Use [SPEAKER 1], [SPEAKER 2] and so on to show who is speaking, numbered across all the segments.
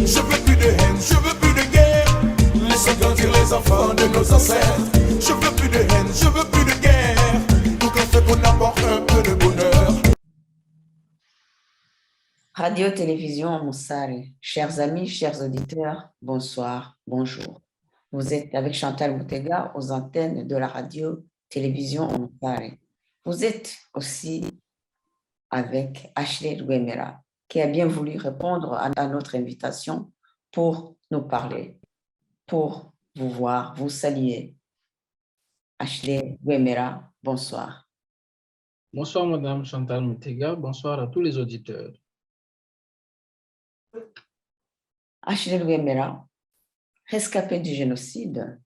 [SPEAKER 1] je veux plus de haine, je veux plus de guerre. Laissons grandir les enfants de nos ancêtres. Je veux plus de haine, je veux plus de guerre. Tout qu'on fait qu'on apporte un peu de bonheur.
[SPEAKER 2] Radio-Télévision Moussari, chers amis, chers auditeurs, bonsoir, bonjour. Vous êtes avec Chantal Moutega aux antennes de la radio-télévision Moussari. Vous êtes aussi avec Ashley Guemera, qui a bien voulu répondre à notre invitation pour nous parler, pour vous voir, vous saluer. Ashley Guemera, bonsoir.
[SPEAKER 3] Bonsoir, Madame Chantal Moutega. Bonsoir à tous les auditeurs.
[SPEAKER 2] Ashley Guemera, rescapé du génocide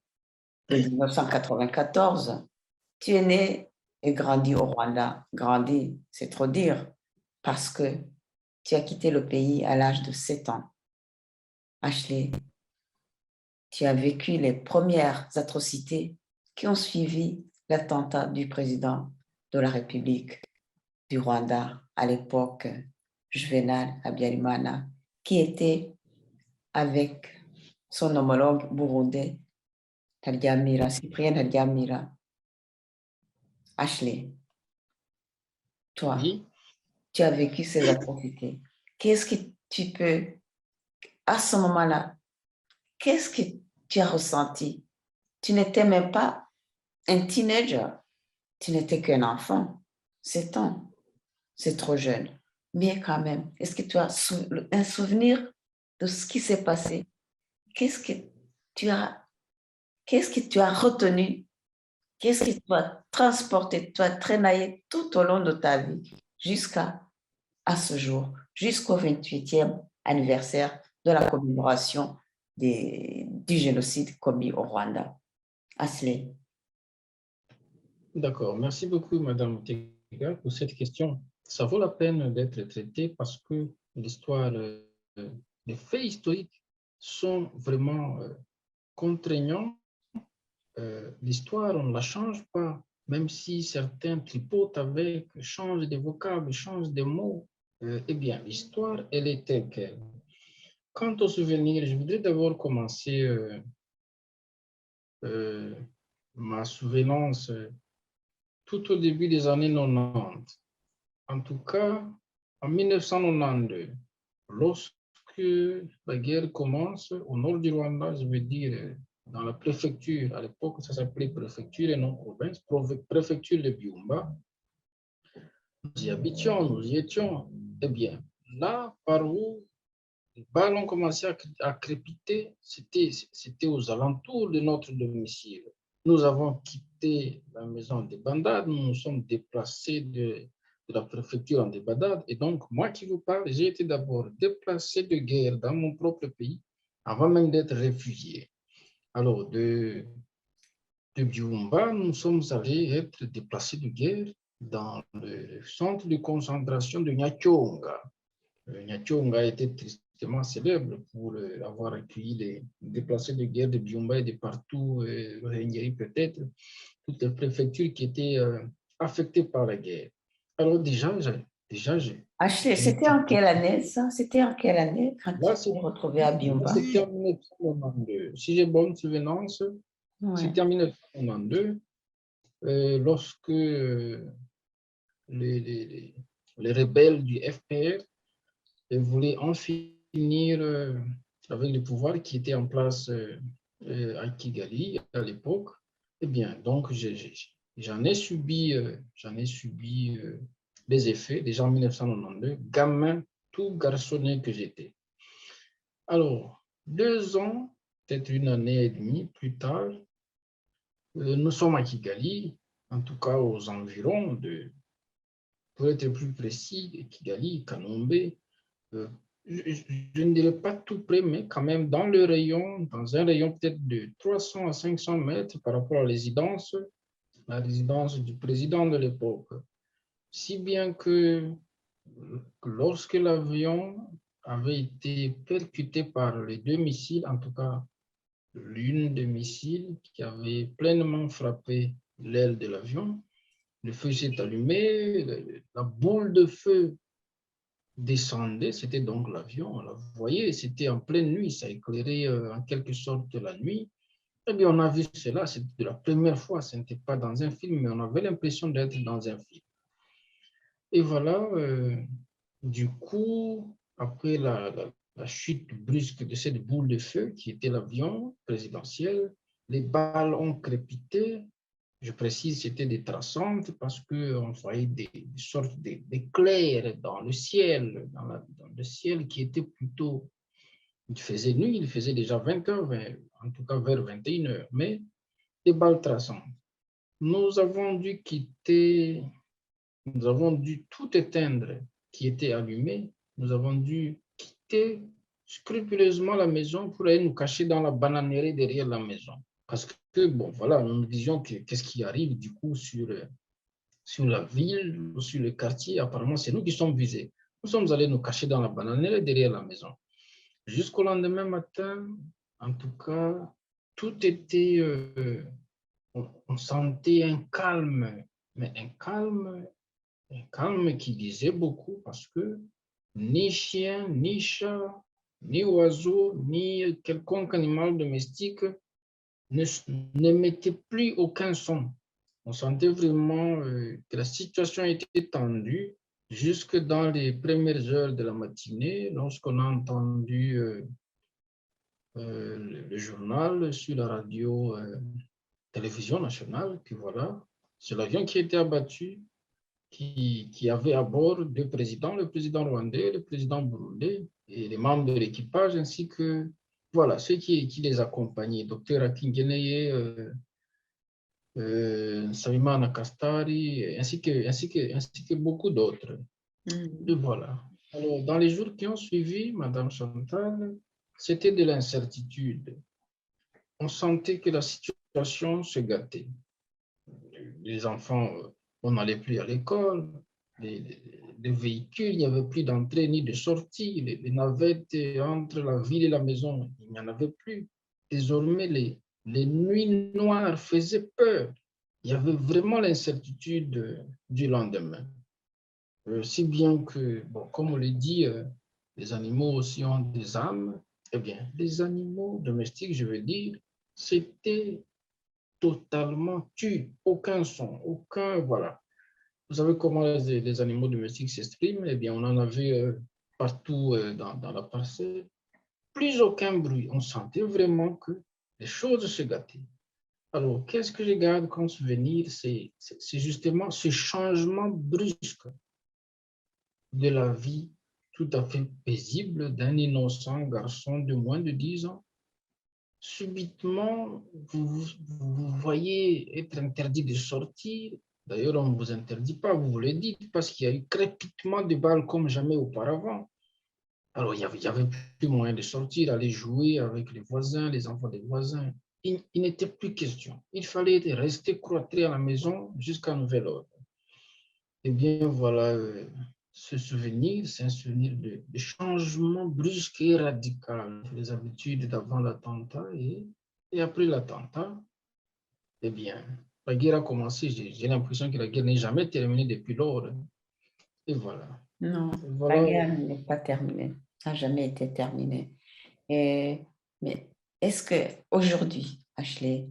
[SPEAKER 2] de 1994, tu es né et grandi au Rwanda. Grandi, c'est trop dire, parce que tu as quitté le pays à l'âge de 7 ans. Ashley, tu as vécu les premières atrocités qui ont suivi l'attentat du président de la République du Rwanda à l'époque, Juvenal Habyarimana, qui était avec son homologue burundais, Ntaryamira, Cyprien Ntaryamira. Ashley, toi,
[SPEAKER 3] Oui.
[SPEAKER 2] Tu as vécu ces atrocités. Qu'est-ce que tu peux, à ce moment-là, qu'est-ce que tu as ressenti? Tu n'étais même pas un teenager, tu n'étais qu'un enfant, 7 ans, c'est trop jeune. Mais quand même, est-ce que tu as un souvenir de ce qui s'est passé? Qu'est-ce que tu as retenu? Qu'est-ce que tu as transporté, tu as traînaillé tout au long de ta vie jusqu'à ce jour, jusqu'au 28e anniversaire de la commémoration du génocide commis au Rwanda? Ashley.
[SPEAKER 3] D'accord. Merci beaucoup, Madame Moutega, pour cette question. Ça vaut la peine d'être traité parce que l'histoire, les faits historiques sont vraiment contraignants. L'histoire, on ne la change pas, même si certains tripotent avec, changent des vocables, changent des mots. Eh bien, l'histoire, elle est telle qu'elle. Quant aux souvenirs, je voudrais d'abord commencer ma souvenance tout au début des années 90. En tout cas, en 1992, lorsque la guerre commence au nord du Rwanda, je veux dire dans la préfecture, à l'époque ça s'appelait préfecture et non province, préfecture de Byumba, nous y habitions, nous y étions. Eh bien, là, par où les balles ont commencé à crépiter, c'était aux alentours de notre domicile. Nous avons quitté la maison des bandades, nous nous sommes déplacés de la préfecture en débandade. Et donc, moi qui vous parle, j'ai été d'abord déplacé de guerre dans mon propre pays avant même d'être réfugié. Alors, de Byumba, nous sommes allés être déplacés de guerre dans le centre de concentration de Nyakyonga. Nyakyonga était tristement célèbre pour avoir accueilli les déplacés de guerre de Byumba et de partout, Ruhengeri peut-être, toutes les préfectures qui étaient affectées par la guerre. Alors déjà,
[SPEAKER 2] Ashley, c'était en quelle année ça? C'était en quelle année quand tu t'es retrouvé à Byumba?
[SPEAKER 3] C'était en 1992. Si j'ai bonne souvenance, c'était en 1992, lorsque les rebelles du FPR voulaient en finir avec le pouvoir qui était en place à Kigali à l'époque. Eh bien, donc, j'en ai subi les effets déjà en 1992, gamin tout garçonné que j'étais. Alors, 2 ans, peut-être 1 année et demie plus tard, nous sommes à Kigali, en tout cas aux environs pour être plus précis, de Kigali, Kanombe. Je ne dirais pas tout près, mais quand même dans un rayon peut-être de 300 à 500 mètres par rapport à la résidence du président de l'époque. Si bien que lorsque l'avion avait été percuté par les 2 missiles, en tout cas l'une des missiles qui avait pleinement frappé l'aile de l'avion, le feu s'est allumé, la boule de feu descendait, c'était donc l'avion, on la voyait, c'était en pleine nuit, ça éclairait en quelque sorte la nuit. Eh bien, on a vu cela, c'était la première fois, ce n'était pas dans un film, mais on avait l'impression d'être dans un film. Et voilà, du coup, après la chute brusque de cette boule de feu qui était l'avion présidentiel, les balles ont crépité. Je précise, c'était des traçantes parce qu'on voyait des sortes d'éclairs dans le ciel, dans le ciel qui était plutôt, il faisait nuit, il faisait déjà 20 heures, en tout cas vers 21 heures, mais des balles traçantes. Nous avons dû quitter, nous avons dû tout éteindre qui était allumé. Nous avons dû quitter scrupuleusement la maison pour aller nous cacher dans la bananerie derrière la maison. Parce que, bon, voilà, nous nous disions qu'est-ce qui arrive du coup sur la ville, sur le quartier. Apparemment, c'est nous qui sommes visés. Nous sommes allés nous cacher dans la bananerie derrière la maison. Jusqu'au lendemain matin, en tout cas, tout était, on sentait un calme, mais un calme qui disait beaucoup parce que ni chien, ni chat, ni oiseau, ni quelconque animal domestique n'émettait plus aucun son. On sentait vraiment que la situation était tendue jusque dans les premières heures de la matinée, lorsqu'on a entendu le journal sur la radio télévision nationale, que voilà, c'est l'avion qui a été abattu, qui avait à bord deux présidents, le président rwandais, le président burundais et les membres de l'équipage, ainsi que voilà, ceux qui les accompagnaient, Dr Akingeneye, Sabimana Kastari, ainsi que beaucoup d'autres. Et voilà. Alors, dans les jours qui ont suivi, Madame Chantal, c'était de l'incertitude. On sentait que la situation se gâtait. Les enfants, on n'allait plus à l'école, les véhicules, il n'y avait plus d'entrée ni de sortie, les navettes entre la ville et la maison, il n'y en avait plus. Désormais, les nuits noires faisaient peur. Il y avait vraiment l'incertitude du lendemain. Si bien que, bon, comme on le dit, les animaux aussi ont des âmes. Eh bien, les animaux domestiques, je veux dire, c'était totalement tu, aucun son, aucun, voilà. Vous savez comment les animaux domestiques s'expriment? Eh bien, on en avait partout dans la parcelle. Plus aucun bruit. On sentait vraiment que les choses se gâtaient. Alors, qu'est-ce que je garde comme souvenir? C'est justement ce changement brusque de la vie tout à fait paisible d'un innocent garçon de moins de 10 ans. Subitement, vous voyez être interdit de sortir. D'ailleurs, on ne vous interdit pas, vous le dites, parce qu'il y a eu crépitement de balles comme jamais auparavant. Alors, il n'y avait plus moyen de sortir, aller jouer avec les voisins, les enfants des voisins. Il n'était plus question. Il fallait rester cloîtré à la maison jusqu'à nouvel ordre. Eh bien, voilà, ce souvenir, c'est un souvenir de changement brusque et radical des habitudes d'avant l'attentat et après l'attentat. Eh bien, la guerre a commencé. J'ai l'impression que la guerre n'est jamais terminée depuis lors. Et voilà.
[SPEAKER 2] Non,
[SPEAKER 3] Voilà.
[SPEAKER 2] la guerre n'est pas terminée, n'a jamais été terminée. Mais est-ce qu'aujourd'hui, Ashley,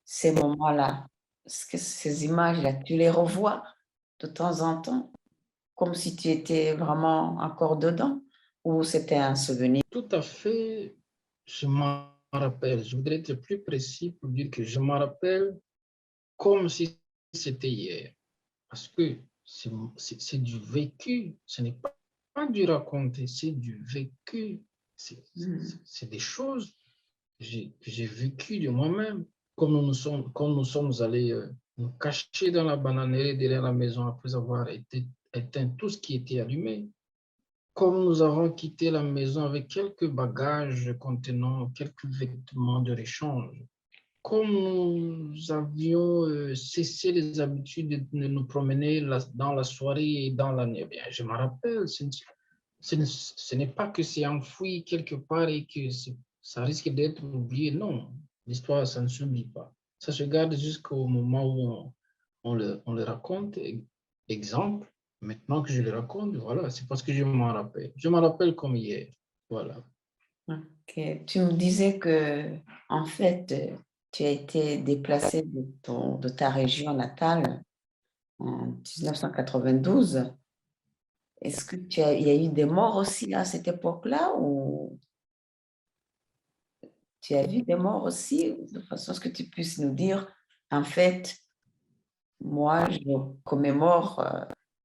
[SPEAKER 2] ces moments-là, ces images-là, tu les revois de temps en temps, comme si tu étais vraiment encore dedans, ou c'était un souvenir?
[SPEAKER 3] Tout à fait, je m'en rappelle. Je voudrais être plus précis pour dire que je m'en rappelle comme si c'était hier. Parce que c'est du vécu, ce n'est pas du raconter, c'est du vécu. C'est des choses que j'ai vécues de moi-même. Comme nous sommes allés nous cacher dans la bananerie derrière la maison après avoir éteint tout ce qui était allumé. Comme nous avons quitté la maison avec quelques bagages contenant quelques vêtements de rechange. Comme nous avions cessé les habitudes de nous promener dans la soirée et dans la nuit, bien, je me rappelle, ce n'est pas que c'est enfoui quelque part et que ça risque d'être oublié. Non, l'histoire, ça ne s'oublie pas. Ça se garde jusqu'au moment où on le raconte. Exemple, Maintenant que je le raconte, voilà, c'est parce que je m'en rappelle. Je m'en rappelle comme hier. Voilà.
[SPEAKER 2] Ok. Tu me disais que, en fait, tu as été déplacé de ta région natale en 1992. Est-ce que il y a eu des morts aussi à cette époque-là ou tu as vu des morts aussi, de façon à ce que tu puisses nous dire, en fait, moi, je commémore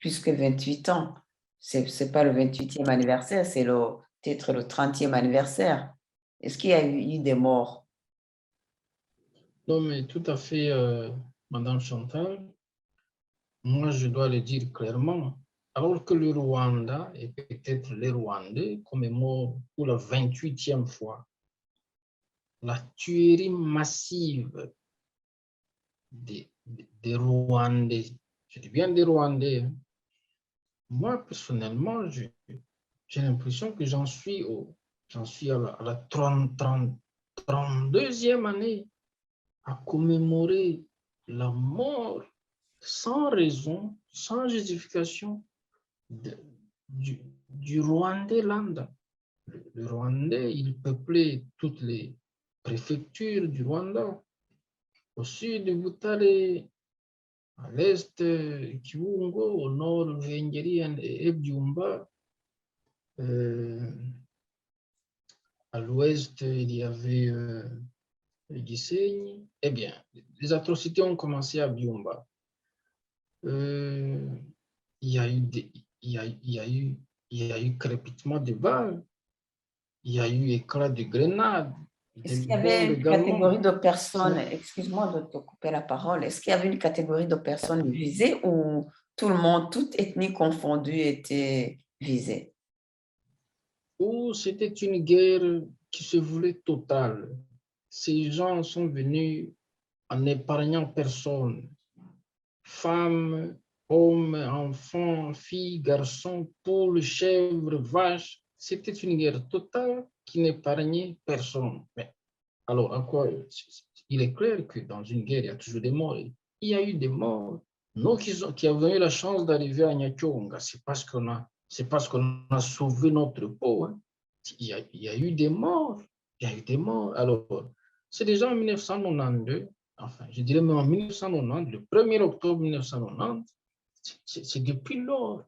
[SPEAKER 2] plus que 28 ans. C'est pas le 28e anniversaire, c'est peut-être le 30e anniversaire. Est-ce qu'il y a eu des morts?
[SPEAKER 3] Non, mais tout à fait, Madame Chantal, moi, je dois le dire clairement. Alors que le Rwanda, et peut-être les Rwandais, commémorent pour la 28e fois la tuerie massive des Rwandais. Je dis bien des Rwandais. Hein. Moi, personnellement, j'ai l'impression que j'en suis à la 32e année à commémorer la mort sans raison, sans justification de- du Rwandais Land. Le Rwandais, il peuplait toutes les préfectures du Rwanda. Au sud, Butare, à l'est, Kibungo, au nord, Ruhengeri et Byumba. À l'ouest, il y avait Gisenyi. Eh bien, les atrocités ont commencé à Byumba. Euh, il y a eu il y a eu crépitement de balles, il y a eu éclat de grenades, des
[SPEAKER 2] Est-ce qu'il y avait
[SPEAKER 3] bombes
[SPEAKER 2] une
[SPEAKER 3] également.
[SPEAKER 2] catégorie de personnes, excuse-moi de te couper la parole, est-ce qu'il y avait une catégorie de personnes visées ou tout le monde, toute ethnie confondue était visée?
[SPEAKER 3] Où c'était une guerre qui se voulait totale. Ces gens sont venus en épargnant personne. Femmes, hommes, enfants, filles, garçons, poules, chèvres, vaches. C'était une guerre totale qui n'épargnait personne. Mais alors, à quoi il est clair que dans une guerre, il y a toujours des morts. Il y a eu des morts. Nous qui avons eu la chance d'arriver à Nyakyonga, c'est parce qu'on a sauvé notre peau. Hein. Il y a eu des morts. Il y a eu des morts. Alors, c'est déjà en 1992, enfin, je dirais même en 1990, le 1er octobre 1990, c'est depuis lors,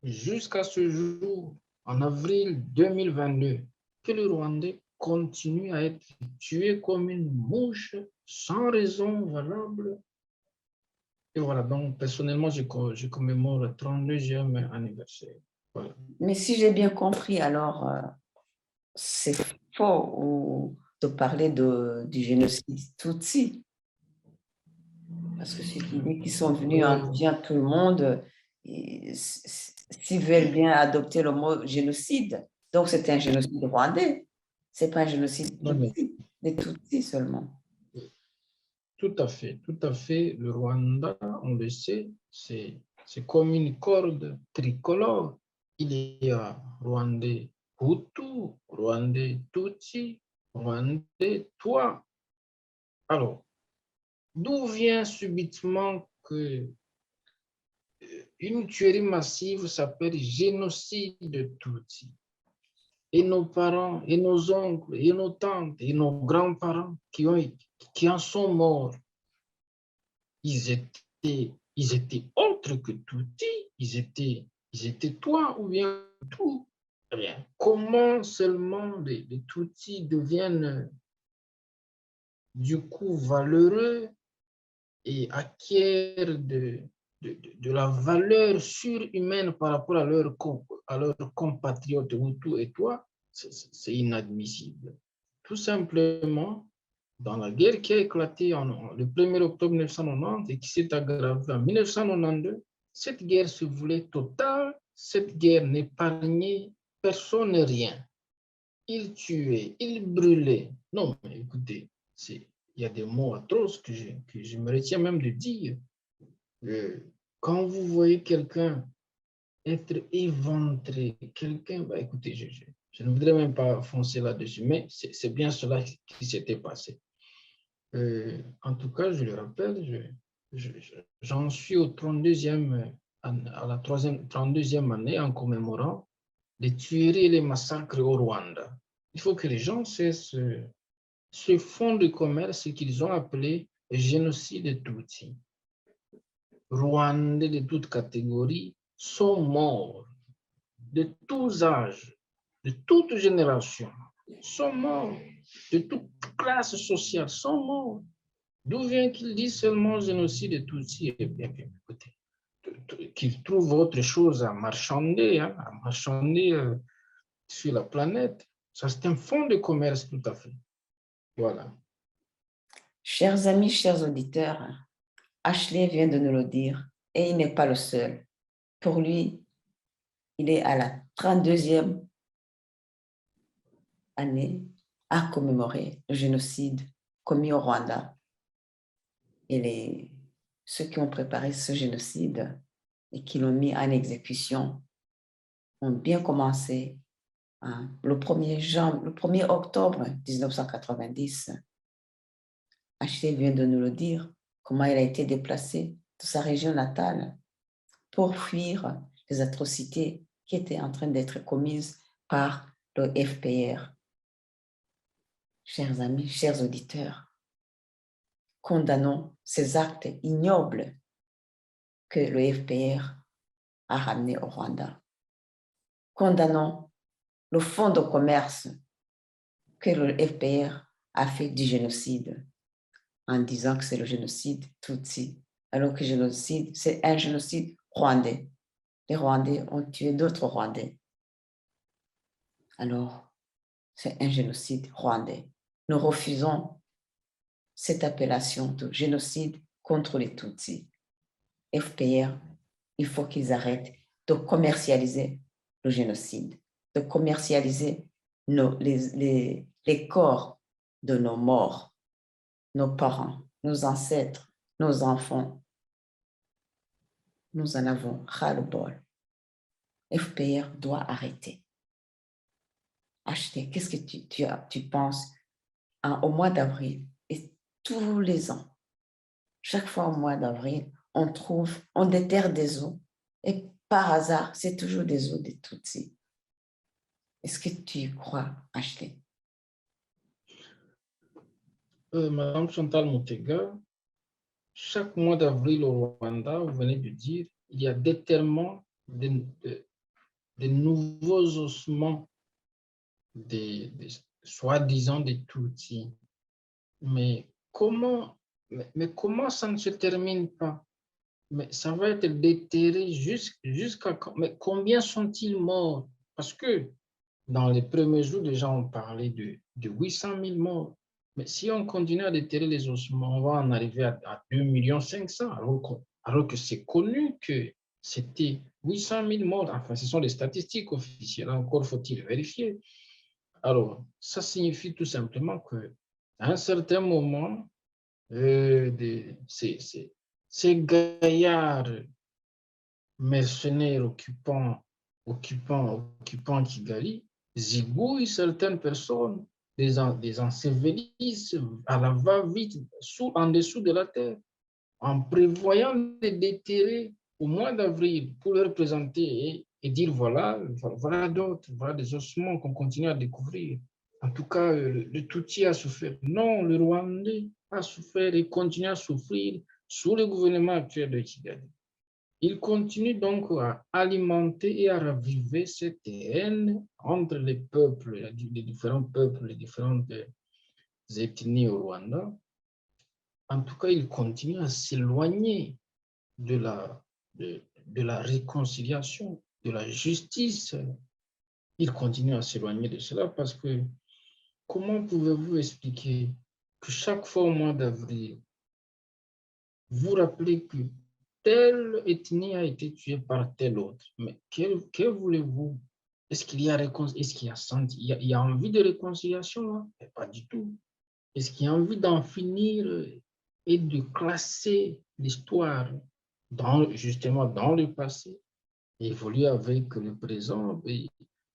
[SPEAKER 3] jusqu'à ce jour, en avril 2022, que le Rwandais continue à être tué comme une mouche sans raison valable. Et voilà, donc personnellement, je commémore le 32e anniversaire. Voilà.
[SPEAKER 2] Mais si j'ai bien compris, alors c'est faux de parler du génocide Tutsi. Parce que si tu dis qu'ils sont venus en tuant tout le monde, s'ils veulent bien adopter le mot génocide, donc c'est un génocide rwandais. C'est pas un génocide
[SPEAKER 3] Non, mais
[SPEAKER 2] Tutsi, des Tutsis seulement.
[SPEAKER 3] tout à fait, tout à fait. Le Rwanda, on le sait, c'est comme une corde tricolore. Il y a Rwandais Hutu, Rwandais Tutsi, Rwandais Twa. Alors, d'où vient subitement que une tuerie massive s'appelle génocide de Tutsi? Et nos parents, et nos oncles, et nos tantes, et nos grands-parents qui en sont morts, ils étaient autres que Tutsi, ils étaient toi ou bien tout. Eh bien, comment seulement les Tutsis deviennent du coup valeureux et acquièrent de la valeur surhumaine par rapport à leurs compatriotes Hutu et toi, c'est inadmissible. Tout simplement, dans la guerre qui a éclaté le 1er octobre 1990 et qui s'est aggravée en 1992, cette guerre se voulait totale, cette guerre n'épargnait personne et rien. Ils tuaient, ils brûlaient. Non, mais écoutez, il y a des mots atroces que je me retiens même de dire. Quand vous voyez quelqu'un être éventré, quelqu'un, bah, écoutez, je ne voudrais même pas foncer là-dessus, mais c'est bien cela qui s'était passé. En tout cas, je le rappelle, j'en suis au 32e à la 32e année en commémorant les tueries et les massacres au Rwanda. Il faut que les gens cessent ce fonds de commerce qu'ils ont appelé génocide Tutsi. Rwandais de toutes catégories sont morts, de tous âges, de toutes générations, sont morts, de toute classe sociale, sont morts. D'où vient qu'ils disent seulement génocide Tutsi? Eh bien, écoutez, qu'ils trouvent autre chose à marchander, sur la planète. Ça, c'est un fonds de commerce tout à fait. Voilà.
[SPEAKER 2] Chers amis, chers auditeurs, Ashley vient de nous le dire et il n'est pas le seul. Pour lui, il est à la 32e année à commémorer le génocide commis au Rwanda. Et ceux qui ont préparé ce génocide et qui l'ont mis en exécution ont bien commencé le 1er octobre 1990. Ashley vient de nous le dire, comment il a été déplacé de sa région natale pour fuir les atrocités qui étaient en train d'être commises par le FPR. Chers amis, chers auditeurs, condamnons ces actes ignobles que le FPR a ramenés au Rwanda. Condamnons le fonds de commerce que le FPR a fait du génocide en disant que c'est le génocide Tutsi, alors que le génocide, c'est un génocide rwandais. Les Rwandais ont tué d'autres Rwandais. Alors, c'est un génocide rwandais. Nous refusons cette appellation de génocide contre les Tutsis. FPR, il faut qu'ils arrêtent de commercialiser le génocide, de commercialiser les corps de nos morts, nos parents, nos ancêtres, nos enfants. Nous en avons ras-le-bol. FPR doit arrêter. Ashley, qu'est-ce que tu penses au mois d'avril et tous les ans? Chaque fois au mois d'avril, on déterre des eaux et par hasard, c'est toujours des eaux des Tutsis. Est-ce que tu crois, Ashley?
[SPEAKER 3] Madame Chantal Motega, chaque mois d'avril au Rwanda, vous venez de dire, il y a déterrement de nouveaux ossements, soi-disant des Tutsis. Mais comment ça ne se termine pas? Mais ça va être déterré jusqu'à quand? Mais combien sont-ils morts? Parce que dans les premiers jours, déjà, on parlait de 800 000 morts. Mais si on continue à déterrer les ossements, on va en arriver à 2,5 millions, alors que c'est connu que c'était 800 000 morts. Enfin, ce sont les statistiques officielles. Encore faut-il vérifier. Alors, ça signifie tout simplement qu'à un certain moment, ces gaillards mercenaires occupant Kigali zigouillent certaines personnes, les ensevelissent à la va-vite en dessous de la terre, en prévoyant les déterrer au mois d'avril pour leur présenter et dire voilà d'autres, voilà des ossements qu'on continue à découvrir. En tout cas, le Tutsi a souffert. Non, le Rwandais a souffert et continue à souffrir sous le gouvernement actuel de Kigali. Il continue donc à alimenter et à raviver cette haine entre les peuples, les différents peuples, les différentes ethnies au Rwanda. En tout cas, il continue à s'éloigner de la réconciliation, de la justice. Il continue à s'éloigner de cela parce que comment pouvez-vous expliquer que chaque fois au mois d'avril, vous rappelez que telle ethnie a été tuée par telle autre? Mais que voulez-vous? Est-ce qu'il y a envie de réconciliation là? Pas du tout. Est-ce qu'il y a envie d'en finir et de classer l'histoire justement dans le passé, évoluer avec le présent et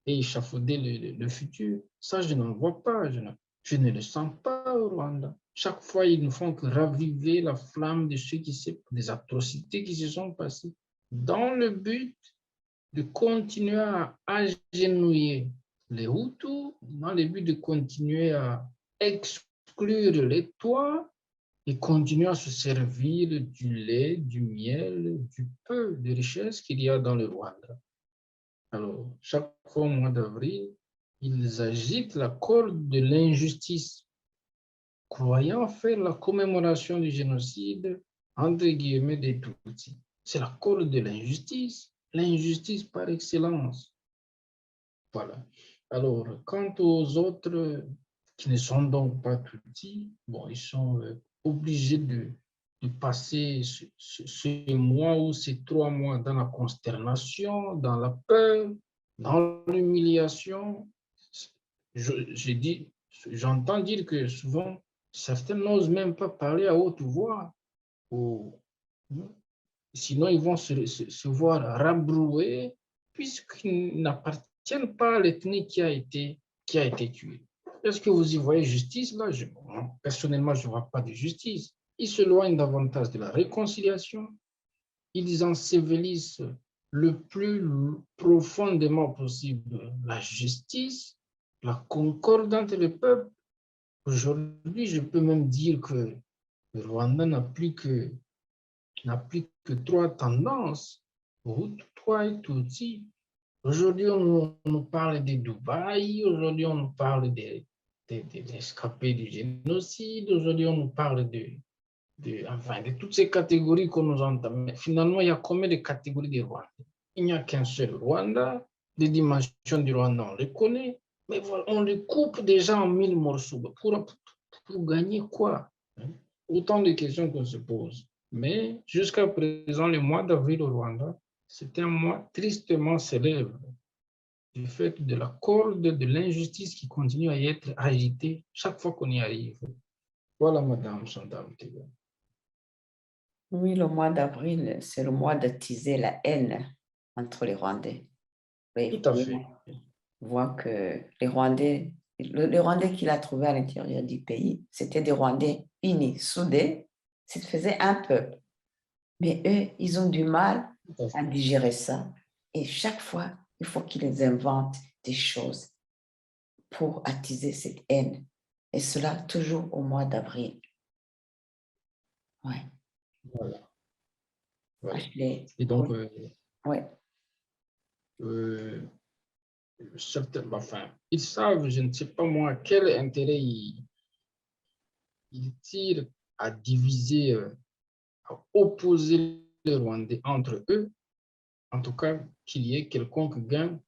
[SPEAKER 3] échafauder le futur? Ça, je n'en vois pas. Je ne le sens pas au Rwanda. Chaque fois, ils ne font que raviver la flamme des atrocités qui se sont passées. dans le but de continuer à agenouiller les Hutus, dans le but de continuer à exclure les Toits et continuer à se servir du lait, du miel, du peu de richesse qu'il y a dans le Rwanda. Alors, chaque fois au mois d'avril, ils agitent la corde de l'injustice, croyant faire la commémoration du génocide, entre guillemets, des Tutsis. C'est la corde de l'injustice par excellence. Voilà. Alors, quant aux autres qui ne sont donc pas Tutsis, bon, ils sont obligés de passer ce mois ou ces 3 mois dans la consternation, dans la peur, dans l'humiliation. J'entends dire que souvent, certains n'osent même pas parler à haute voix. Sinon, ils vont se voir rabrouer puisqu'ils n'appartiennent pas à l'ethnie qui a été tuée. Est-ce que vous y voyez justice là? Personnellement, je ne vois pas de justice. Ils s'éloignent davantage de la réconciliation. Ils ensevelissent le plus profondément possible la justice, la concorde entre les peuples. Aujourd'hui, je peux même dire que le Rwanda n'a plus que 3 tendances, Hutu, Tutsi et Tutsi. Aujourd'hui, on nous parle de Dubaï, aujourd'hui, on nous parle des rescapés du génocide, aujourd'hui, on nous parle de toutes ces catégories qu'on nous entend. Mais finalement, il y a combien de catégories de Rwanda? Il n'y a qu'un seul Rwanda, les dimensions du Rwanda, on les connaît, mais voilà, on les coupe déjà en 1000 morceaux. Pour gagner quoi? Autant de questions qu'on se pose. Mais jusqu'à présent, le mois d'avril au Rwanda, c'était un mois tristement célèbre du fait de la corde de l'injustice qui continue à y être agitée chaque fois qu'on y arrive. Voilà, Madame Chantal.
[SPEAKER 2] Oui, le mois d'avril, c'est le mois d'attiser la haine entre les Rwandais. Oui,
[SPEAKER 3] Tout à fait.
[SPEAKER 2] on voit que les Rwandais, les Rwandais qu'il a trouvés à l'intérieur du pays, c'était des Rwandais unis, soudés, ça faisait un peuple. Mais eux, ils ont du mal à digérer ça. Et chaque fois, il faut qu'ils inventent des choses pour attiser cette haine. Et cela toujours au mois d'avril. Ouais.
[SPEAKER 3] Voilà.
[SPEAKER 2] Et
[SPEAKER 3] donc,
[SPEAKER 2] ouais.
[SPEAKER 3] Ils savent, je ne sais pas moi, quel intérêt ils tirent à diviser, à opposer les Rwandais entre eux. En tout cas, qu'il y ait quelconque gain.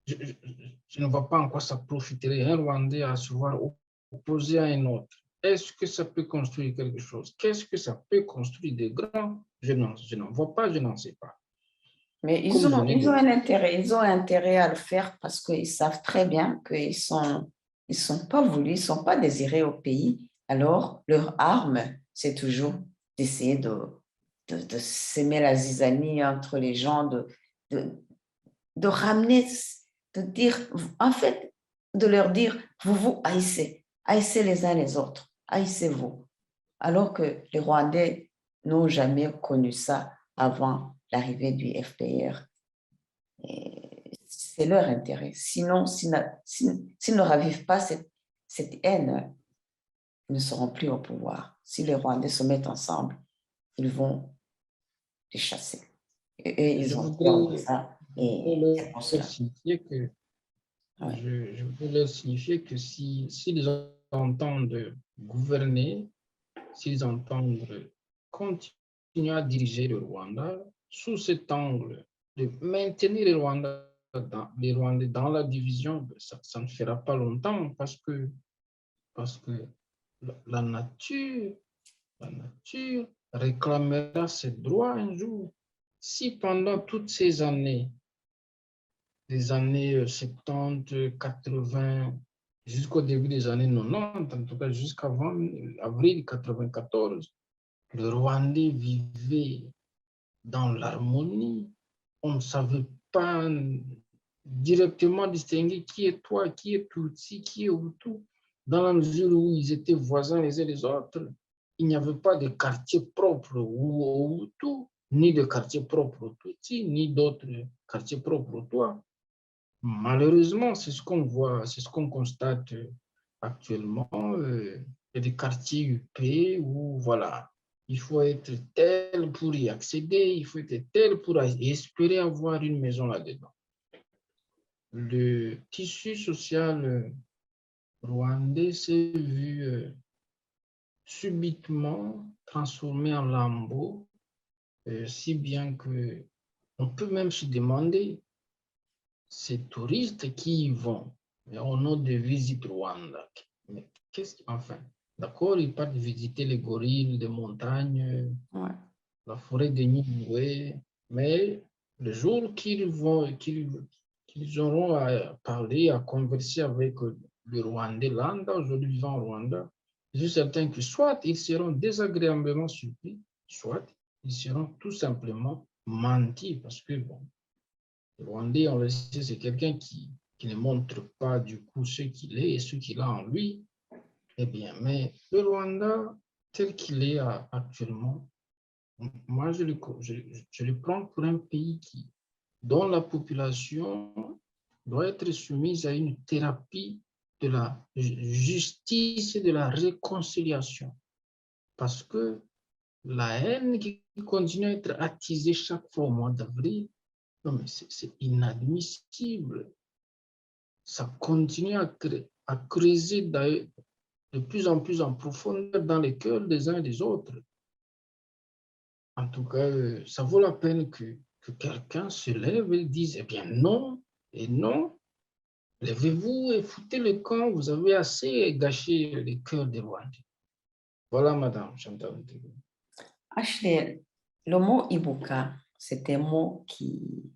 [SPEAKER 3] Je ne vois pas en quoi ça profiterait un Rwandais à se voir opposé à un autre. Est-ce que ça peut construire quelque chose? Qu'est-ce que ça peut construire de grand? Je n'en vois pas, je n'en sais pas.
[SPEAKER 2] Mais ils ont un intérêt à le faire parce qu'ils savent très bien qu'ils sont pas voulus, ils ne sont pas désirés au pays. Alors, leur arme, c'est toujours d'essayer de s'aimer la zizanie entre les gens, de ramener, de dire, en fait, de leur dire, vous haïssez les uns les autres, haïssez-vous. Alors que les Rwandais n'ont jamais connu ça avant l'arrivée du FPR. C'est leur intérêt. Sinon, s'ils ne ravivent pas cette haine, ils ne seront plus au pouvoir. Si les Rwandais se mettent ensemble, ils vont les chasser. Et ils ont peur de ça. Et c'est pour cela.
[SPEAKER 3] Je voudrais leur signifier que s'ils entendent gouverner, s'ils entendent continuer à diriger le Rwanda sous cet angle de maintenir le Rwandais dans la division, ça ne fera pas longtemps parce que la nature réclamera ses droits un jour. Si pendant toutes ces années, des années 70, 80, jusqu'au début des années 90, en tout cas jusqu'avant avril 94, le Rwandais vivait dans l'harmonie. On ne savait pas directement distinguer qui est toi, qui est Tutsi, qui est Hutu, dans la mesure où ils étaient voisins les uns les autres. Il n'y avait pas de quartier propre ou Hutu. ni de quartier propre aux Tutsis, ni d'autres quartiers propres aux Tutsis. Malheureusement, c'est ce qu'on voit, c'est ce qu'on constate actuellement. Il y a des quartiers UP où, voilà, il faut être tel pour y accéder, il faut être tel pour espérer avoir une maison là-dedans. Le tissu social rwandais s'est vu subitement transformé en lambeaux, si bien que on peut même se demander, ces touristes qui y vont, au nom de Visite Rwanda, mais qu'est-ce enfin, d'accord, ils partent visiter les gorilles des montagnes,
[SPEAKER 2] Ouais.
[SPEAKER 3] la forêt de Nyungwe, mais le jour qu'ils auront à parler, à converser avec le Rwandais lambda, aujourd'hui vivant au Rwanda, je suis certain que soit ils seront désagréablement surpris, soit ils seront tout simplement mentis, parce que bon, le Rwandais, on le sait, c'est quelqu'un qui ne montre pas du coup ce qu'il est et ce qu'il a en lui. Eh bien, mais le Rwanda, tel qu'il est actuellement, moi, je le prends pour un pays dont la population doit être soumise à une thérapie de la justice et de la réconciliation. Parce que la haine qui continue à être attisée chaque fois au mois d'avril, non, mais c'est inadmissible. Ça continue à creuser de plus en plus en profondeur dans les cœurs des uns et des autres. En tout cas, ça vaut la peine que quelqu'un se lève et dise, eh bien non, et non, levez-vous et foutez le camp, vous avez assez gâché les cœurs des Rwandais. Voilà, madame Chantal.
[SPEAKER 2] Ashley, le mot Ibuka, c'est un mot qui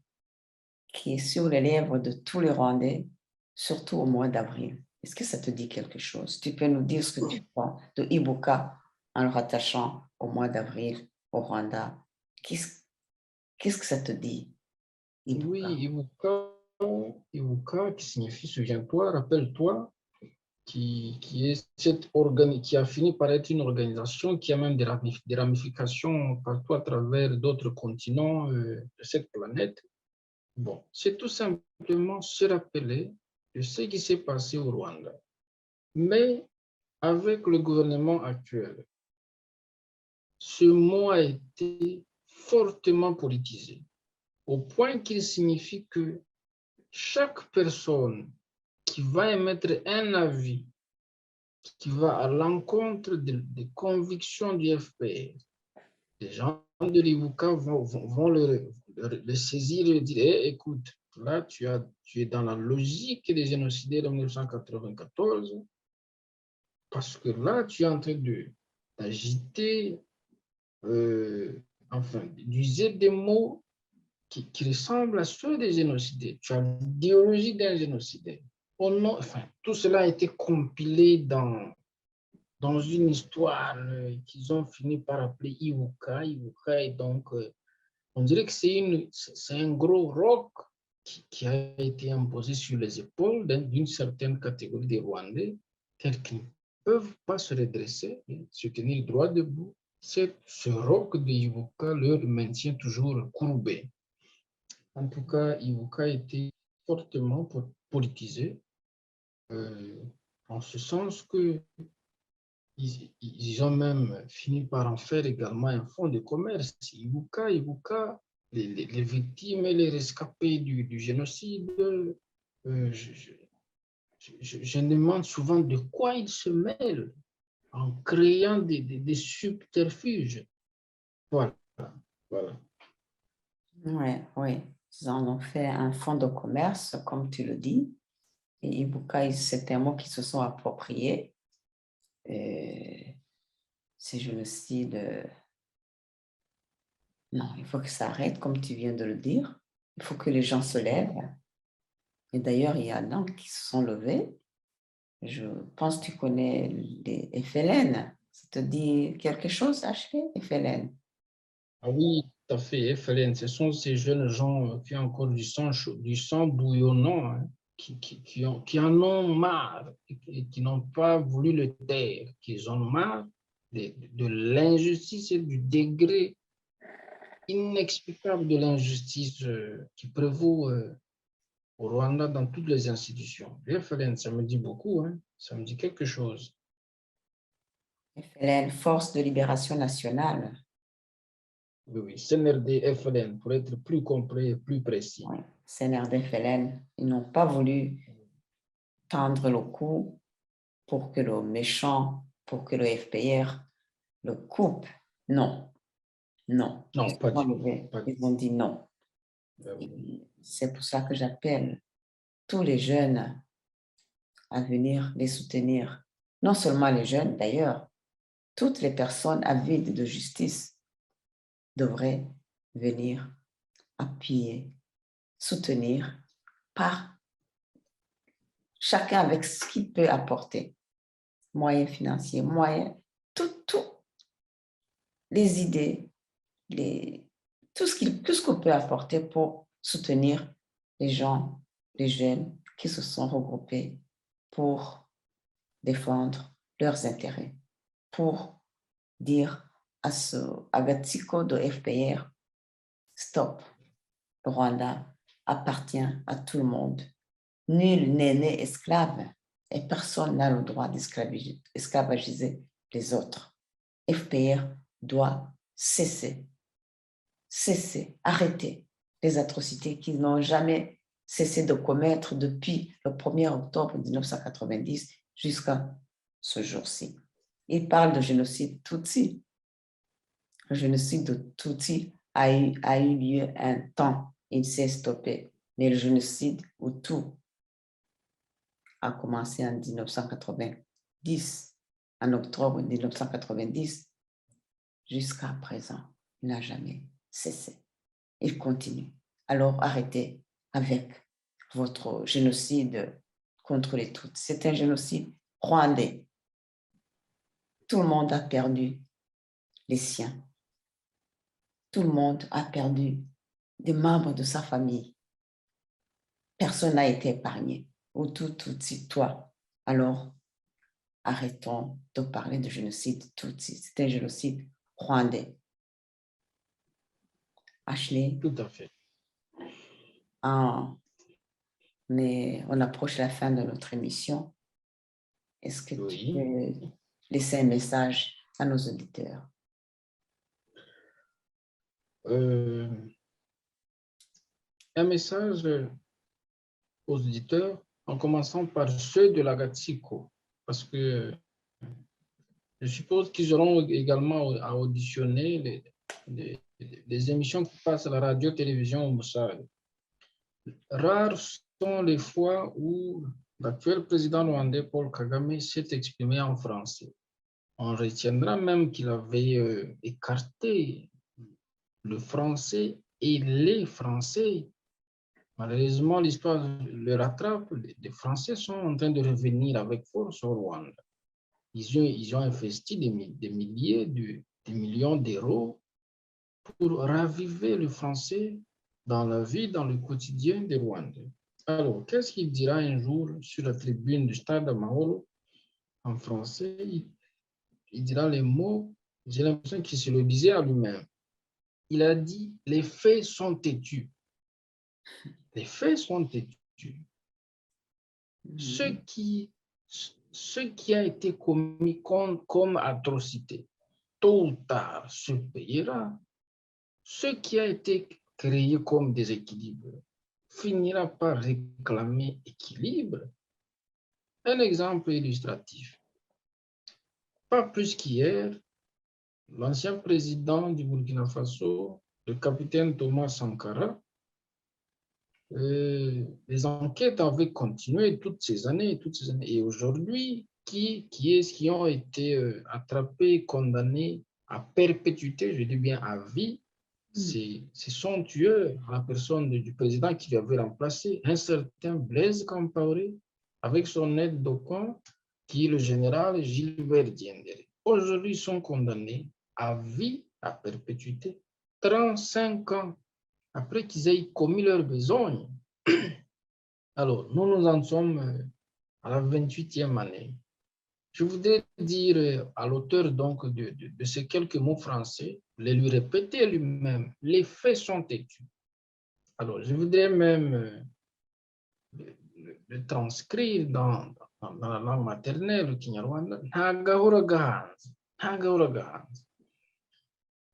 [SPEAKER 2] est sur les lèvres de tous les Rwandais, surtout au mois d'avril. Est-ce que ça te dit quelque chose? Tu peux nous dire ce que tu crois de Ibuka en le rattachant au mois d'avril au Rwanda. Qu'est-ce que ça te dit, Ibuka?
[SPEAKER 3] Oui, Ibuka, qui signifie souviens-toi, rappelle-toi, qui a fini par être une organisation qui a même des ramifications partout à travers d'autres continents de cette planète. Bon, c'est tout simplement se rappeler de ce qui s'est passé au Rwanda. Mais avec le gouvernement actuel, ce mot a été fortement politisé, au point qu'il signifie que chaque personne qui va émettre un avis qui va à l'encontre des convictions du FPR, les gens de l'Ibuka vont le saisir et dire, hey, écoute, là, tu es dans la logique des génocidaires de 1994, parce que là, tu es en train d'agiter, enfin, d'user des mots qui ressemblent à ceux des génocidaires. Tu as l'idéologie d'un génocidaire. Enfin, tout cela a été compilé dans une histoire qu'ils ont fini par appeler Iwuka. Iwuka, et donc, on dirait que c'est un gros roc qui a été imposé sur les épaules d'une certaine catégorie de Rwandais, tels qu'ils ne peuvent pas se redresser et se tenir droit debout. Ce roc de Iwuka leur maintient toujours courbé. En tout cas, Iwuka a été fortement politisé, en ce sens que ils ont même fini par en faire également un fonds de commerce. Ibuka, les victimes et les rescapés du génocide, je me demande souvent de quoi ils se mêlent en créant des subterfuges. Voilà.
[SPEAKER 2] Oui. Ils en ont fait un fonds de commerce, comme tu le dis. Et Ibuka, c'est un mot qu'ils se sont appropriés. C'est génocide. Non, il faut que ça arrête, comme tu viens de le dire. Il faut que les gens se lèvent. Et d'ailleurs, il y en a qui se sont levés. Je pense que tu connais les FLN. Ça te dit quelque chose, Ashley, FLN?
[SPEAKER 3] Ah oui, tout à fait, FLN, ce sont ces jeunes gens qui ont encore du sang bouillonnant, hein, qui en ont marre et qui n'ont pas voulu le taire, qui en ont marre de l'injustice et du degré inexplicable de l'injustice qui prévaut au Rwanda dans toutes les institutions. Le FLN, ça me dit beaucoup, hein? Ça me dit quelque chose.
[SPEAKER 2] FLN, Force de Libération Nationale.
[SPEAKER 3] Oui, oui, CNRD, FLN, pour être plus complet et plus précis.
[SPEAKER 2] Oui, CNRD, FLN, ils n'ont pas voulu tendre le cou pour que le méchant, pour que le FPR le coupe. Non, non.
[SPEAKER 3] Non,
[SPEAKER 2] Ils
[SPEAKER 3] pas
[SPEAKER 2] ont
[SPEAKER 3] du tout.
[SPEAKER 2] enlevé.
[SPEAKER 3] Pas du
[SPEAKER 2] Ils ont dit non.
[SPEAKER 3] tout.
[SPEAKER 2] C'est pour ça que j'appelle tous les jeunes à venir les soutenir. Non seulement les jeunes, d'ailleurs, toutes les personnes avides de justice devraient venir appuyer, soutenir par chacun avec ce qu'il peut apporter. Moyens financiers, moyens, tout, les idées, tout ce qu'on peut apporter pour soutenir les gens, les jeunes qui se sont regroupés pour défendre leurs intérêts, pour dire à Gatsiko de FPR, stop, le Rwanda appartient à tout le monde. Nul n'est né esclave et personne n'a le droit d'esclavagiser les autres. FPR doit cesser, arrêter les atrocités qu'ils n'ont jamais cessé de commettre depuis le 1er octobre 1990 jusqu'à ce jour-ci. Il parle de génocide Tutsi. Le génocide de Tutsi a eu lieu un temps, il s'est stoppé. Mais le génocide Hutu a commencé en 1990, en octobre 1990, jusqu'à présent. Il n'a jamais cessé. Il continue. Alors arrêtez avec votre génocide contre les Tutsis. C'est un génocide rwandais. Tout le monde a perdu les siens. Tout le monde a perdu des membres de sa famille. Personne n'a été épargné. Hutu, Tutsi, toi. Alors, arrêtons de parler de génocide Tutsi. C'est un génocide rwandais. Ashley.
[SPEAKER 3] Tout à fait.
[SPEAKER 2] Mais on approche la fin de notre émission. Est-ce que
[SPEAKER 3] Oui.
[SPEAKER 2] tu peux laisser un message à nos auditeurs?
[SPEAKER 3] Un message aux auditeurs, en commençant par ceux de la Gatsiko, parce que je suppose qu'ils auront également à auditionner les émissions qui passent à la radio-télévision au Moussad. Rares sont les fois où l'actuel président rwandais Paul Kagame s'est exprimé en français. On retiendra même qu'il avait écarté le français et les Français. Malheureusement, l'histoire le rattrape. Les Français sont en train de revenir avec force au Rwanda. Ils ont investi des milliers, des millions d'euros pour raviver le français dans la vie, dans le quotidien des Rwandais. Alors, qu'est-ce qu'il dira un jour sur la tribune du Stade Amahoro en français? Il dira les mots, j'ai l'impression qu'il se le disait à lui-même. Il a dit, les faits sont têtus. Les faits sont têtus. Ce qui a été commis comme atrocité, tôt ou tard, se payera. Ce qui a été créé comme déséquilibre finira par réclamer équilibre. Un exemple illustratif. Pas plus qu'hier, l'ancien président du Burkina Faso, le capitaine Thomas Sankara, les enquêtes avaient continué toutes ces années. Et aujourd'hui, qui ont été attrapés, condamnés à perpétuité, je dis bien à vie, c'est son tueur, la personne du président qui l'avait remplacé, un certain Blaise Compaoré, avec son aide de camp, qui est le général Gilbert Diendéré. Aujourd'hui, ils sont condamnés à vie, à perpétuité, 35 ans après qu'ils aient commis leur besogne. Alors, nous en sommes à la 28e année. Je voudrais dire à l'auteur donc de ces quelques mots français, le lui répéter lui-même. Les faits sont têtus. Alors, je voudrais même le transcrire dans la langue maternelle, le Kinyarwanda. Ntagahora gahanze, ntagahora gahanze.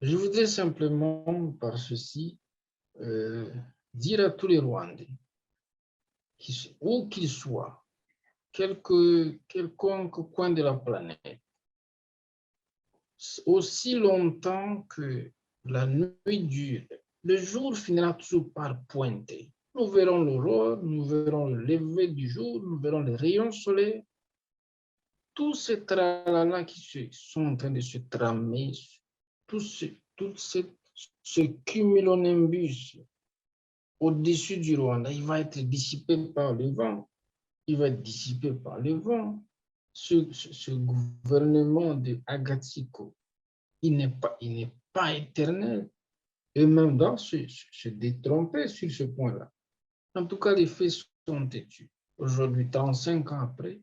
[SPEAKER 3] Je voudrais simplement, par ceci, dire à tous les Rwandais, où qu'ils soient, quelconque coin de la planète, aussi longtemps que la nuit dure, le jour finira toujours par pointer. Nous verrons l'aurore, nous verrons le lever du jour, nous verrons les rayons solaires. Tous ces tralala qui sont en train de se tramer, tout ce cumulonimbus au-dessus du Rwanda, il va être dissipé par le vent. Il va être dissipé par le vent. Ce gouvernement de Agatsiko, il n'est pas éternel. Eux-mêmes doivent se détromper sur ce point-là. En tout cas, les faits sont têtus. Aujourd'hui, 35 ans après,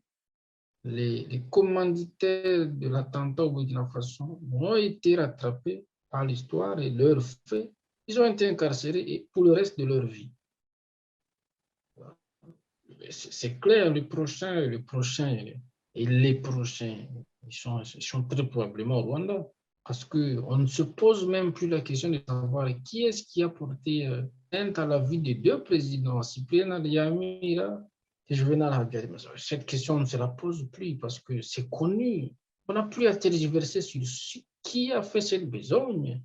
[SPEAKER 3] les commanditaires de l'attentat au Burkina Faso ont été rattrapés par l'histoire et leurs faits. Ils ont été incarcérés et pour le reste de leur vie. C'est clair, le prochain et les prochains, ils sont très probablement au Rwanda. Parce qu'on ne se pose même plus la question de savoir qui est-ce qui a porté atteinte à la vie des deux présidents, Cyprien Alyamira et Juvenal Habyarimana. Cette question ne se la pose plus parce que c'est connu. On n'a plus à tergiverser sur qui a fait cette besogne.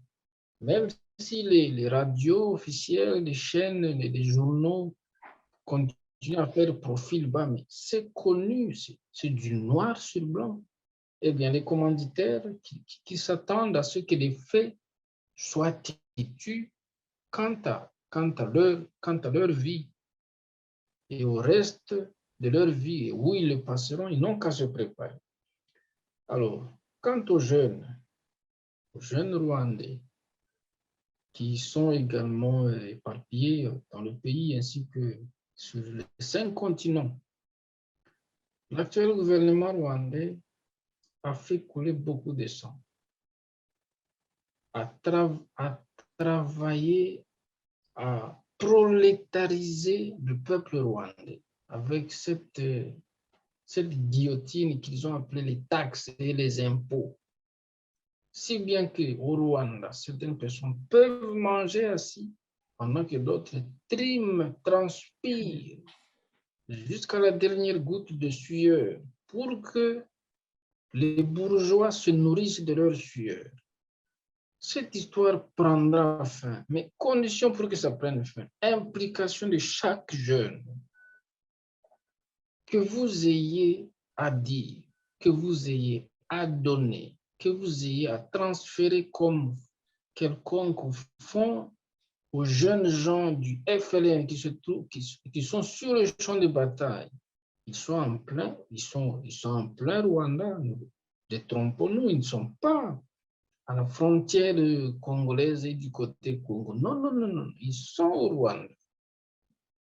[SPEAKER 3] Même si les radios officielles, les chaînes, les journaux continuent à faire profil bas, mais c'est connu, c'est du noir sur blanc. Eh bien, les commanditaires qui s'attendent à ce que les faits soient têtus quant à leur vie et au reste de leur vie, et où ils le passeront, ils n'ont qu'à se préparer. Alors, quant aux jeunes Rwandais qui sont également éparpillés dans le pays ainsi que sur les 5 continents, l'actuel gouvernement rwandais a fait couler beaucoup de sang, a travaillé à prolétariser le peuple rwandais avec cette guillotine qu'ils ont appelée les taxes et les impôts. Si bien qu'au Rwanda, certaines personnes peuvent manger assis pendant que d'autres triment, transpirent jusqu'à la dernière goutte de sueur pour que les bourgeois se nourrissent de leur sueur. Cette histoire prendra fin, mais condition pour que ça prenne fin, implication de chaque jeune. Que vous ayez à dire, que vous ayez à donner, que vous ayez à transférer comme quelconque fonds aux jeunes gens du FLN qui sont sur le champ de bataille. Ils sont en plein Rwanda. Détrompons-nous, ils ne sont pas à la frontière congolaise et du côté Congo. Non. Ils sont au Rwanda.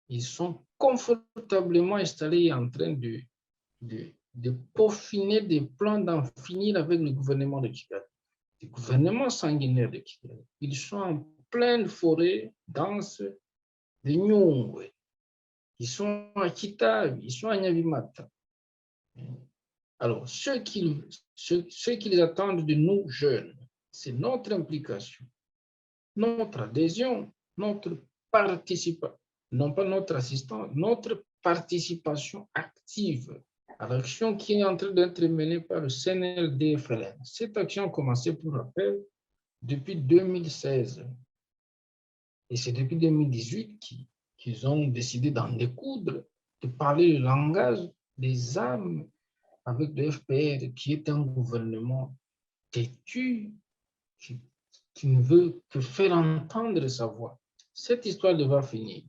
[SPEAKER 3] Ils sont confortablement installés en train de peaufiner des plans d'en finir avec le gouvernement de Kigali, le gouvernement sanguinaire de Kigali. Ils sont en pleine forêt dense de Nyungwe. Ils sont à Kitabi, ils sont à Nyabimata. Alors, ce qu'ils attendent de nous jeunes, c'est notre implication, notre adhésion, notre participation, non pas notre assistance, notre participation active à l'action qui est en train d'être menée par le CNLD-FLN. Cette action a commencé, pour rappel, depuis 2016. Et c'est depuis 2018 qu'ils ont décidé d'en découdre, de parler le langage des âmes avec le FPR, qui est un gouvernement têtu, qui ne veut que faire entendre sa voix. Cette histoire devra finir.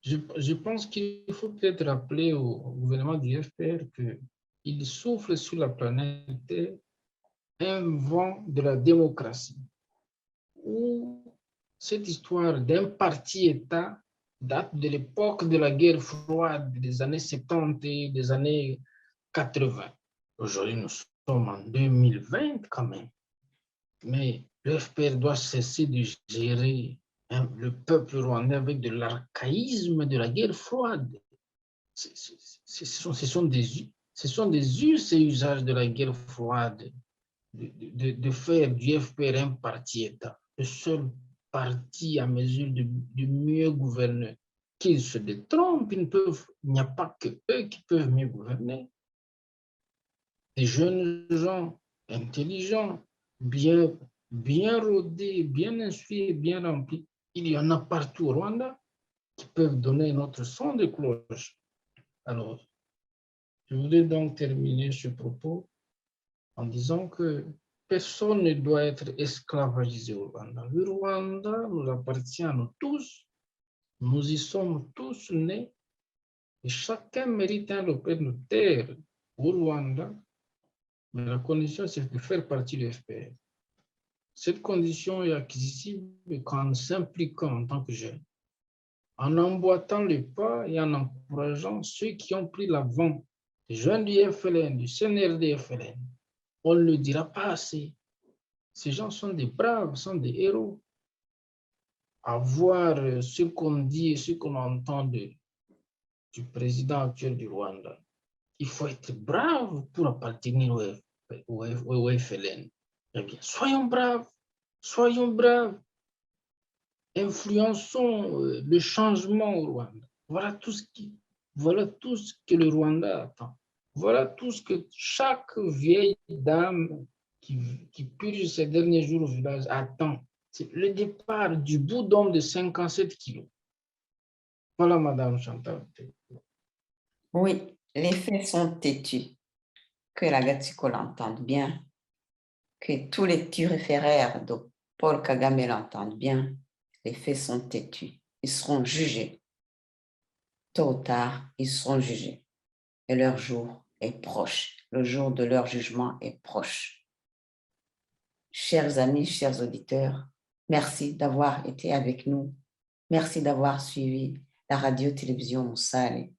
[SPEAKER 3] Je pense qu'il faut peut-être rappeler au gouvernement du FPR qu'il souffle sur la planète un vent de la démocratie, où cette histoire d'un parti-État date de l'époque de la guerre froide des années 70 et des années 80. Aujourd'hui, nous sommes en 2020 quand même. Mais le FPR doit cesser de gérer le peuple rwandais avec de l'archaïsme de la guerre froide. Ce sont des us et usages de la guerre froide, de faire du FPR un parti État, le seul parti à mesure de mieux gouverner. Qu'ils se détrompent, il n'y a pas que eux qui peuvent mieux gouverner. Des jeunes gens intelligents, bien rodés, bien instruits, bien remplis. Il y en a partout au Rwanda qui peuvent donner notre son de cloche. Alors, je voudrais donc terminer ce propos en disant que personne ne doit être esclavagisé au Rwanda. Le Rwanda nous appartient à nous tous. Nous y sommes tous nés et chacun mérite un repère de terre au Rwanda. Mais la condition, c'est de faire partie du FPR. Cette condition est accessible qu'en s'impliquant en tant que jeune, en emboîtant le pas et en encourageant ceux qui ont pris l'avant, les jeunes du FLN, du CNRD FLN. On ne le dira pas assez. Ces gens sont des braves, sont des héros. À voir ce qu'on dit et ce qu'on entend du président actuel du Rwanda. Il faut être brave pour appartenir au FLN. Eh bien, soyons braves, influençons le changement au Rwanda. Voilà tout ce que le Rwanda attend. Voilà tout ce que chaque vieille dame qui purge ses derniers jours au village attend. C'est le départ du bout d'homme de 57 kilos. Voilà, Madame Chantal.
[SPEAKER 2] Oui, les faits sont têtus. Que la Gatiko l'entende bien. Que tous les turiféraires de Paul Kagame l'entendent bien. Les faits sont têtus. Ils seront jugés. Tôt ou tard, ils seront jugés. Et leur jour est proche. Le jour de leur jugement est proche. Chers amis, chers auditeurs, merci d'avoir été avec nous. Merci d'avoir suivi la radio-télévision Moussale.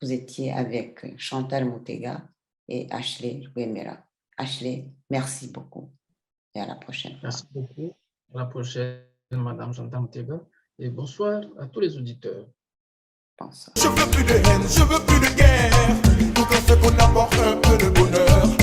[SPEAKER 2] Vous étiez avec Chantal Moutega et Ashley Wemera. Ashley, merci beaucoup et à la prochaine fois.
[SPEAKER 3] Merci beaucoup. À la prochaine, Madame Chantal Moutega. Et bonsoir à tous les auditeurs.
[SPEAKER 2] Bonsoir.
[SPEAKER 1] Je veux plus de haine, je veux plus de guerre. Tout en fait qu'on apporte un peu de bonheur.